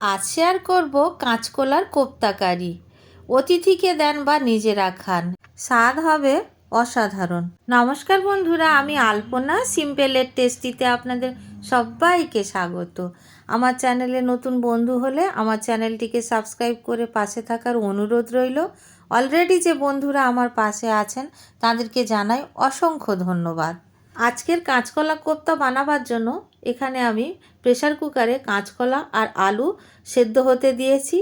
আজ শেয়ার করব কাঁচকলার কোপ্তা কারি। অতিথিকে দেন বা নিজেরা খান, স্বাদ হবে অসাধারণ। নমস্কার বন্ধুরা, আমি আলপনা সিম্পলের টেস্টিতে আপনাদের সবাইকে স্বাগত। আমার চ্যানেলে নতুন বন্ধু হলে আমার চ্যানেলটিকে সাবস্ক্রাইব করে পাশে থাকার অনুরোধ রইল। অলরেডি যে বন্ধুরা আমার পাশে আছেন তাদেরকে জানাই অসংখ্য ধন্যবাদ। আজকের কাঁচকলা কোপ্তা বানাবার জন্য এখানে আমি প্রেসার কুকারে কাঁচকলা আর আলু সেদ্ধ হতে দিয়েছি।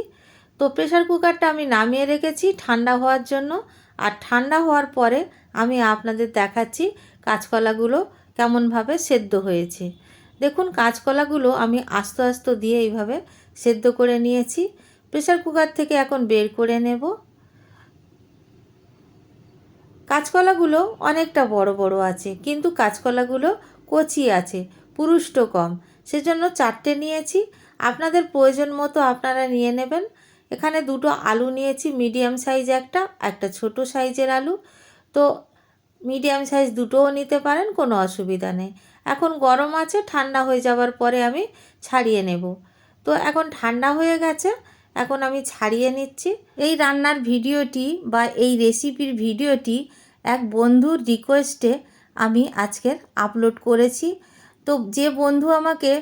তো প্রেসার কুকারটা আমি নামিয়ে রেখেছি ঠান্ডা হওয়ার জন্য। আর ঠান্ডা হওয়ার পরে আমি আপনাদের দেখাচ্ছি কাঁচকলাগুলো কেমনভাবে সেদ্ধ হয়েছে। দেখুন, কাঁচকলাগুলো আমি আস্তে আস্তে দিয়ে এইভাবে সেদ্ধ করে নিয়েছি। প্রেসার কুকার থেকে এখন বের করে নেব। কাঁচকলাগুলো অনেকটা বড় বড় আছে, কিন্তু কাঁচকলাগুলো কচি আছে, পুরুষ্ট কম, সেজন্য 4টে নিয়েছি। আপনাদের প্রয়োজন মতো আপনারা নিয়ে নেবেন। এখানে 2টো আলু নিয়েছি, মিডিয়াম সাইজ একটা ছোট সাইজের আলু। তো মিডিয়াম সাইজ 2টোও নিতে পারেন, কোনো অসুবিধা নেই। এখন গরম আছে, ঠান্ডা হয়ে যাওয়ার পরে আমি ছাড়িয়ে নেব। তো এখন ঠান্ডা হয়ে গেছে, এখন আমি ছাড়িয়ে নিচ্ছি। এই রান্নার ভিডিওটি বা এই রেসিপির ভিডিওটি এক বন্ধুর রিকোয়েস্টে আমি আজকের আপলোড করেছি। তো যে বন্ধু আমাকে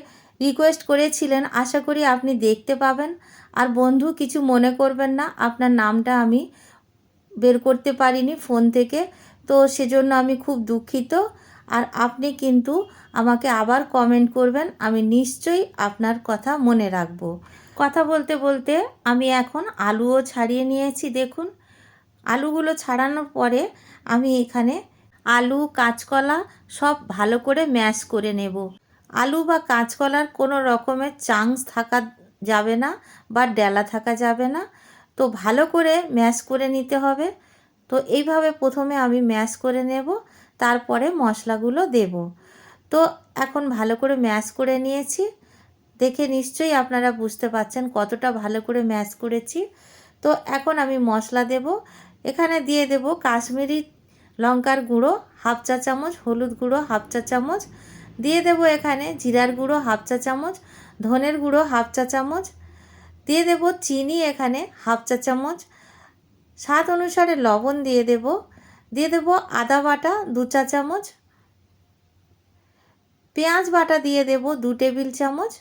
রিকোয়েস্ট করেছিলেন, আশা করি আপনি দেখতে পাবেন। আর বন্ধু, কিছু মনে করবেন না, আপনার নামটা আমি বের করতে পারিনি ফোন থেকে, তো সেজন্য আমি খুব দুঃখিত। আর আপনি কিন্তু আমাকে আবার কমেন্ট করবেন, আমি নিশ্চয়ই আপনার কথা মনে রাখব। কথা বলতে বলতে আমি এখন আলুও ছাড়িয়ে নিয়েছি। দেখুন, আলুগুলো ছাড়ানোর পরে আমি এখানে আলু কাঁচকলা সব ভালো করে ম্যাশ করে নেব। আলু বা কাঁচকলার কোনো রকমের চাংস থাকা যাবে না বা ডেলা থাকা যাবে না। তো ভালো করে ম্যাশ করে নিতে হবে। তো এইভাবে প্রথমে আমি ম্যাশ করে নেব, তারপরে মশলাগুলো দেব। তো এখন ভালো করে ম্যাশ করে নিয়েছি। দেখে নিশ্চয়ই আপনারা বুঝতে পারছেন কতটা ভালো করে ম্যাশ করেছি। তো এখন আমি মশলা দেব। এখানে দিয়ে দেব কাশ্মীরি লঙ্কার গুঁড়ো হাফ চা চামচ, হলুদ গুঁড়ো হাফ চা চামচ, দিয়ে দেব এখানে জিরার গুঁড়ো হাফ চা চামচ, ধনের গুঁড়ো হাফ চা চামচ, দিয়ে দেব চিনি এখানে হাফ চা চামচ, স্বাদ অনুসারে লবণ দিয়ে দেব আদা বাটা 2 চা চামচ, পেঁয়াজ বাটা দিয়ে দেব 2 টেবিল চামচ,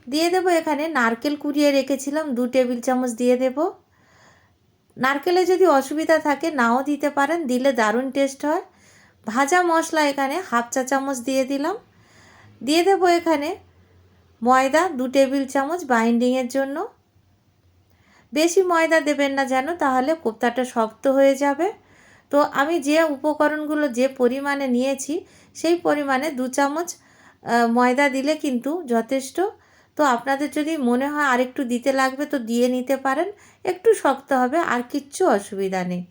দিয়ে দেব এখানে নারকেল কুড়িয়ে রেখেছিলাম 2 টেবিল চামচ দিয়ে দেব। নারকেলে যদি অসুবিধা থাকে নাও দিতে পারেন, দিলে দারুণ টেস্ট হয়। ভাজা মশলা এখানে হাফ চা চামচ দিয়ে দিলাম। দিয়ে দেব এখানে ময়দা 2 টেবিল চামচ বাইন্ডিংয়ের জন্য। বেশি ময়দা দেবেন না যেন, তাহলে কোপ্তাটা শক্ত হয়ে যাবে। তো আমি যে উপকরণগুলো যে পরিমাণে নিয়েছি সেই পরিমাণে 2 চামচ ময়দা দিলে কিন্তু যথেষ্ট। তো আপনাদের যদি মনে হয় আরেকটু দিতে লাগবে তো দিয়ে নিতে পারেন, একটু শক্ত হবে, আর কিচ্ছু অসুবিধা নেই।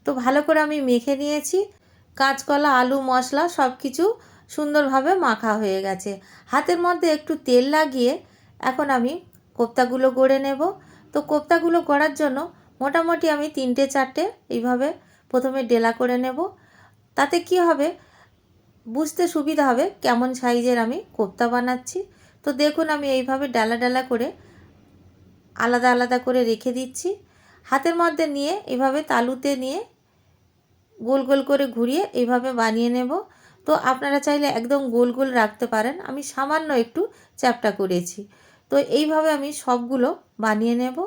তো ভালো করে আমি মেখে নিয়েছি। কাঁচকলা আলু মশলা সব কিছু সুন্দরভাবে মাখা হয়ে গেছে। হাতের মধ্যে একটু তেল লাগিয়ে এখন আমি কোপ্তাগুলো গড়ে নেব। তো কোপ্তাগুলো গড়ার জন্য মোটামুটি আমি 3-4টে এইভাবে প্রথমে ডেলা করে নেব। তাতে কি হবে, বুঝতে সুবিধা হবে কেমন সাইজের আমি কোপ্তা বানাচ্ছি। তো দেখুন, আমি এইভাবে ডালা ডালা করে আলাদা আলাদা করে রেখে দিচ্ছি। হাতের মধ্যে নিয়ে এইভাবে তালুতে নিয়ে গোল গোল করে ঘুরিয়ে এইভাবে বানিয়ে নেব। তো আপনারা চাইলে একদম গোল গোল রাখতে পারেন, আমি সামান্য একটু চ্যাপ্টা করেছি। তো এইভাবে আমি সবগুলো বানিয়ে নেব।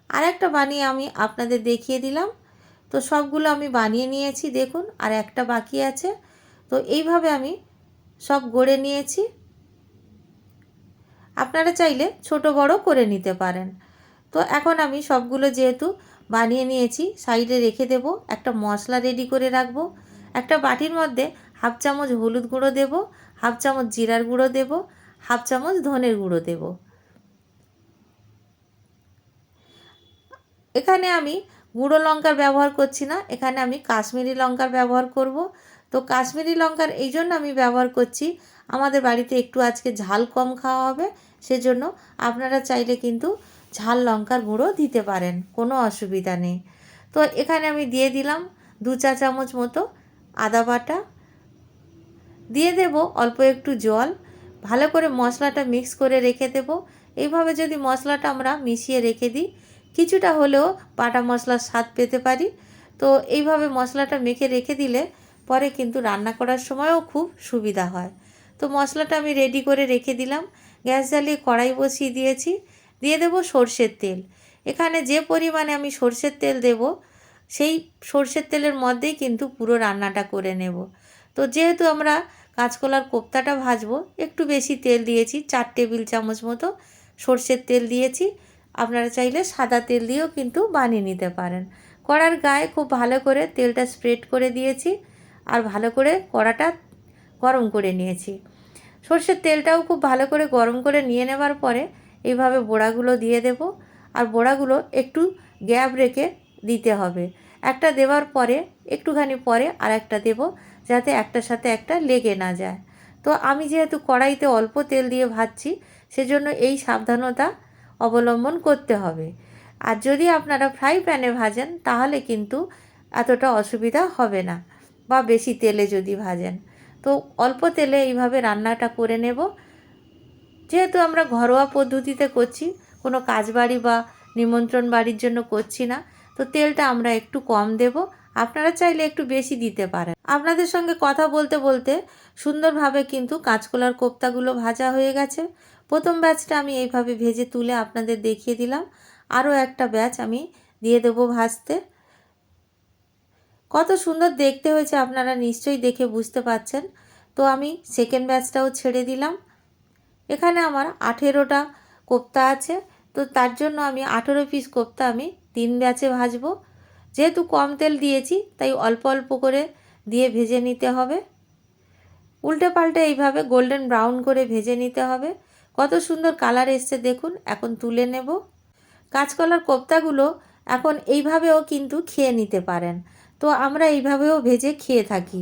আর একটা বানিয়ে আমি আপনাদের দেখিয়ে দিলাম। তো সবগুলো আমি বানিয়ে নিয়েছি, দেখুন আর একটা বাকি আছে। তো এইভাবে আমি সব গড়ে নিয়েছি। আপনারা চাইলে ছোট বড় করে নিতে পারেন। তো এখন আমি সবগুলো যেহেতু বানিয়ে নিয়েছি সাইডে রেখে দেব। একটা মশলা রেডি করে রাখবো। একটা বাটির মধ্যে হাফ চামচ হলুদ গুঁড়ো দেব, হাফ চামচ জিরার গুঁড়ো দেব, হাফ চামচ ধনের গুঁড়ো দেব। এখানে আমি গুঁড়ো লঙ্কার ব্যবহার করছি না, এখানে আমি কাশ্মীরি লঙ্কার ব্যবহার করব। তো কাশ্মীরি লঙ্কার এই জন্য আমি ব্যবহার করছি, আমাদের বাড়িতে একটু আজকে ঝাল কম খাওয়া হবে, সেজন্য আপনারা চাইলে কিন্তু ঝাল লঙ্কার গুঁড়ো দিতে পারেন, কোনো অসুবিধা নেই। তো এখানে আমি দিয়ে দিলাম 2 চা চামচ মতো আদা বাটা, দিয়ে দেব অল্প একটু জল, ভালো করে মশলাটা মিক্স করে রেখে দেব। এইভাবে যদি মশলাটা আমরা মিশিয়ে রেখে দিই, কিছুটা হলেও বাটা মশলার স্বাদ পেতে পারি। তো এইভাবে মশলাটা মেখে রেখে দিলে পরে কিন্তু রান্না করার সময়ও খুব সুবিধা হয়। তো মশলাটা আমি রেডি করে রেখে দিলাম। গ্যাস জ্বালিয়ে কড়াই বসিয়ে দিয়েছি। দিয়ে দেব সর্ষের তেল। এখানে যে পরিমাণে আমি সর্ষের তেল দেব, সেই সর্ষের তেলের মধ্যেই কিন্তু পুরো রান্নাটা করে নেব। তো যেহেতু আমরা কাঁচকলার কোপ্তাটা ভাজবো, একটু বেশি তেল দিয়েছি, 4 টেবিল চামচ মতো সর্ষের তেল দিয়েছি। আপনারা চাইলে সাদা তেল দিয়েও কিন্তু বানিয়ে নিতে পারেন। কড়ার গায়ে খুব ভালো করে তেলটা স্প্রেড করে দিয়েছি আর ভালো করে কড়াটা গরম করে নিয়েছি। সর্ষের তেলটাও খুব ভালো করে গরম করে নিয়ে নেবার পরে এইভাবে বড়াগুলো দিয়ে দেব। আর বড়াগুলো একটু গ্যাপ রেখে দিতে হবে। একটা দেওয়ার পরে একটুখানি পরে আর একটা দেব, যাতে একটার সাথে একটা লেগে না যায়। তো আমি যেহেতু কড়াইতে অল্প তেল দিয়ে ভাজছি, সেজন্য এই সাবধানতা অবলম্বন করতে হবে। আর যদি আপনারা ফ্রাই প্যানে ভাজেন তাহলে কিন্তু এতটা অসুবিধা হবে না, বা বেশি তেলে যদি ভাজেন। তো অল্প তেলে এইভাবে রান্নাটা করে নেব। যেহেতু আমরা ঘরোয়া পদ্ধতিতে করছি, কোনো কাজবাড়ি বা নিমন্ত্রণ বাড়ির জন্য করছি না, তো তেলটা আমরা একটু কম দেব। আপনারা চাইলে একটু বেশি দিতে পারেন। আপনাদের সঙ্গে কথা বলতে বলতে সুন্দরভাবে কিন্তু কাঁচকলার কোপ্তাগুলো ভাজা হয়ে গেছে। প্রথম ব্যাচটা আমি এইভাবে ভেজে তুলে আপনাদের দেখিয়ে দিলাম। আরও একটা ব্যাচ আমি দিয়ে দেবো ভাজতে। কত সুন্দর দেখতে হয়েছে আপনারা নিশ্চয়ই দেখে বুঝতে পারছেন। তো আমি সেকেন্ড ব্যাচটাও ছেড়ে দিলাম। এখানে আমার 18টা কোপ্তা আছে, তো তার জন্য আমি 18 পিস কোপ্তা আমি 3 ব্যাচে ভাজবো। যেহেতু কম তেল দিয়েছি, তাই অল্প অল্প করে দিয়ে ভেজে নিতে হবে। উল্টে পাল্টে এইভাবে গোল্ডেন ব্রাউন করে ভেজে নিতে হবে। কত সুন্দর কালার এসছে দেখুন। এখন তুলে নেব। কাঁচকলার কোপ্তাগুলো এখন এইভাবেও কিন্তু খেয়ে নিতে পারেন। তো আমরা এইভাবেও ভেজে খেয়ে থাকি।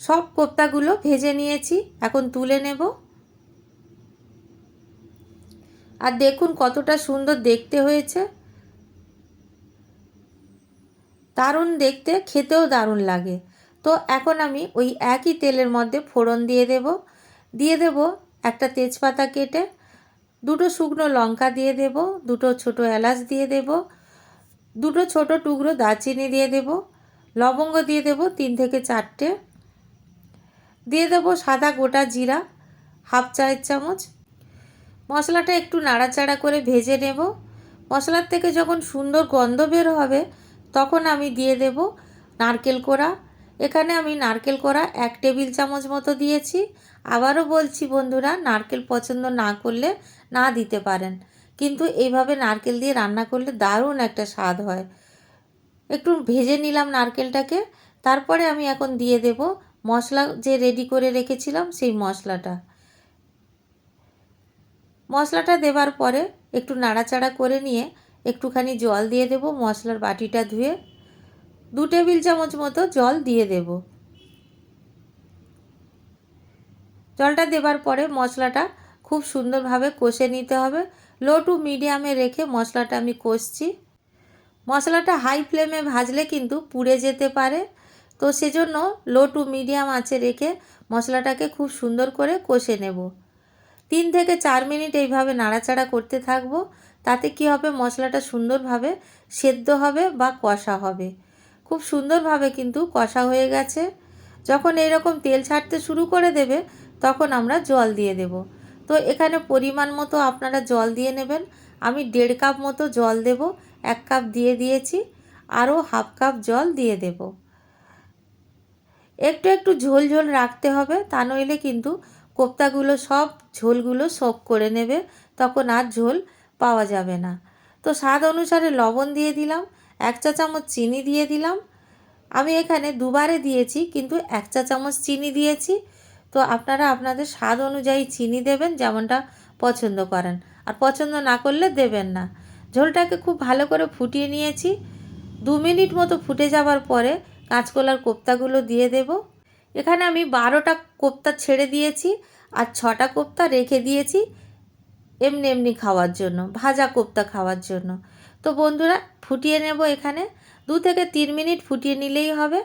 সব কোপ্তাগুলো ভেজে নিয়েছি, এখন তুলে নেব। আর দেখুন কতটা সুন্দর দেখতে হয়েছে। দারুণ দেখতে, খেতেও দারুণ লাগে। তো এখন আমি ওই একই তেলের মধ্যে ফোড়ন দিয়ে দেব একটা তেজপাতা কেটে, 2টো শুকনো লঙ্কা দিয়ে দেব, 2টো ছোটো এলাচ দিয়ে দেব, 2টো ছোটো টুকরো দারচিনি দিয়ে দেব, লবঙ্গ দিয়ে দেব 3 থেকে 4টে, দিয়ে দেব সাদা গোটা জিরা 1/2 চায়ের চামচ। মশলাটা একটু নাড়াচাড়া করে ভেজে নেব। মশলার থেকে যখন সুন্দর গন্ধ বের হবে, তখন আমি দিয়ে দেব নারকেল কোড়া। এখানে আমি নারকেল কোড়া 1 টেবিল চামচ মতো দিয়েছি। আবারও বলছি বন্ধুরা, নারকেল পছন্দ না করলে না দিতে পারেন, কিন্তু এইভাবে নারকেল দিয়ে রান্না করলে দারুণ একটা স্বাদ হয়। একটু ভেজে নিলাম নারকেলটাকে। তারপরে আমি এখন দিয়ে দেব মশলা যে রেডি করে রেখেছিলাম সেই মশলাটা দেওয়ার পরে একটু নাড়াচাড়া করে নিয়ে একটুখানি জল দিয়ে দেব। মশলার বাটিটা ধুয়ে 2 টেবিল চামচ মতো জল দিয়ে দেব। জলটা দেওয়ার পরে মশলাটা খুব সুন্দরভাবে কষে নিতে হবে। লো টু মিডিয়ামে রেখে মশলাটা আমি কষছি। মশলাটা হাই ফ্লেমে ভাজলে কিন্তু পুড়ে যেতে পারে, তো সেজন্য লো টু মিডিয়াম আঁচে রেখে মশলাটাকে খুব সুন্দর করে কষে নেব। 3 থেকে 4 মিনিট এইভাবে নাড়াচাড়া করতে থাকবো। তাতে কি হবে, মশলাটা সুন্দরভাবে সেদ্ধ হবে বা কষা হবে। খুব সুন্দরভাবে কিন্তু কষা হয়ে গেছে। যখন এরকম তেল ছাড়তে শুরু করে দেবে, তখন আমরা জল দিয়ে দেব। তো এখানে পরিমাণ মতো আপনারা জল দিয়ে নেবেন। আমি 1.5 কাপ মতো জল দেব। 1 কাপ দিয়ে দিয়েছি, আরও 1/2 কাপ জল দিয়ে দেব। একটু একটু ঝোল ঝোল রাখতে হবে, তা নইলে কিন্তু কোপ্তাগুলো সব ঝোলগুলো সোক করে নেবে, তখন আর ঝোল পাওয়া যাবে না। তো স্বাদ অনুসারে লবণ দিয়ে দিলাম, 1 চা চামচ চিনি দিয়ে দিলাম। আমি এখানে দুবারে দিয়েছি, কিন্তু 1 চা চামচ চিনি দিয়েছি। তো আপনারা আপনাদের স্বাদ অনুযায়ী চিনি দেবেন, যেমনটা পছন্দ করেন, আর পছন্দ না করলে দেবেন না। ঝোলটাকে খুব ভালো করে ফুটিয়ে নিয়েছি। 2 মিনিট মতো ফুটে যাওয়ার পরে কাঁচকলার কোপ্তাগুলো দিয়ে দেব। এখানে আমি 12টা কোপ্তা ছেড়ে দিয়েছি, আর 6টা কোপ্তা রেখে দিয়েছি এমনি এমনি খাওয়ার জন্য, ভাজা কোপ্তা খাওয়ার জন্য। তো বন্ধুরা, ফুটিয়ে নেব। এখানে 2 থেকে 3 মিনিট ফুটিয়ে নিলেই হবে।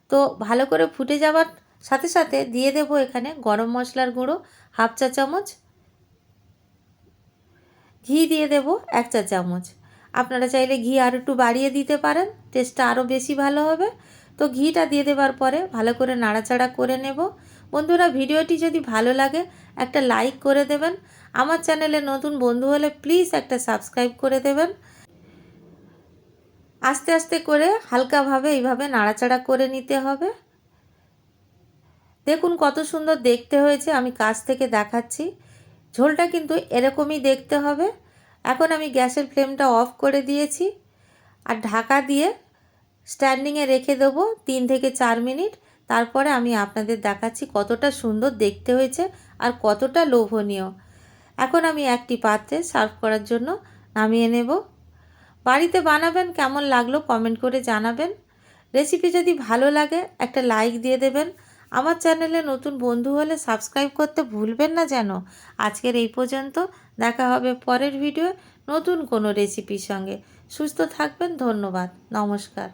তো ভালো করে ফুটে যাওয়ার সাথে সাথে দিয়ে দেব এখানে গরম মশলার গুঁড়ো 1/2 চা চামচ, ঘি দিয়ে দেব 1 চা চামচ। আপনারা চাইলে ঘি আর একটু বাড়িয়ে দিতে পারেন, টেস্টটা আরও বেশি ভালো হবে। তো ঘিটা দিয়ে দেওয়ার পরে ভালো করে নাড়াচাড়া করে নেব। বন্ধুরা, ভিডিওটি যদি ভালো লাগে একটা লাইক করে দেবেন। আমার চ্যানেলে নতুন বন্ধু হলে প্লিজ একটা সাবস্ক্রাইব করে দেবেন। আস্তে আস্তে করে হালকাভাবে এইভাবে নাড়াচাড়া করে নিতে হবে। দেখুন কত সুন্দর দেখতে হয়েছে, আমি কাছ থেকে দেখাচ্ছি। ঝোলটা কিন্তু এরকমই দেখতে হবে। এখন আমি গ্যাসের ফ্লেমটা অফ করে দিয়েছি আর ঢাকা দিয়ে স্ট্যান্ডিংয়ে রেখে দেবো 3 থেকে 4 মিনিট। তারপরে আমি আপনাদের দেখাচ্ছি কতটা সুন্দর দেখতে হয়েছে আর কতটা লোভনীয়। এখন আমি একটি পাত্রে সার্ভ করার জন্য নামিয়ে নেব। বাড়িতে বানাবেন, কেমন লাগলো কমেন্ট করে জানাবেন। রেসিপি যদি ভালো লাগে একটা লাইক দিয়ে দেবেন। আমার চ্যানেলে নতুন বন্ধু হলে সাবস্ক্রাইব করতে ভুলবেন না যেন। আজকের এই পর্যন্ত, দেখা হবে পরের ভিডিও নতুন কোনো রেসিপির সঙ্গে। সুস্থ থাকবেন, ধন্যবাদ, নমস্কার।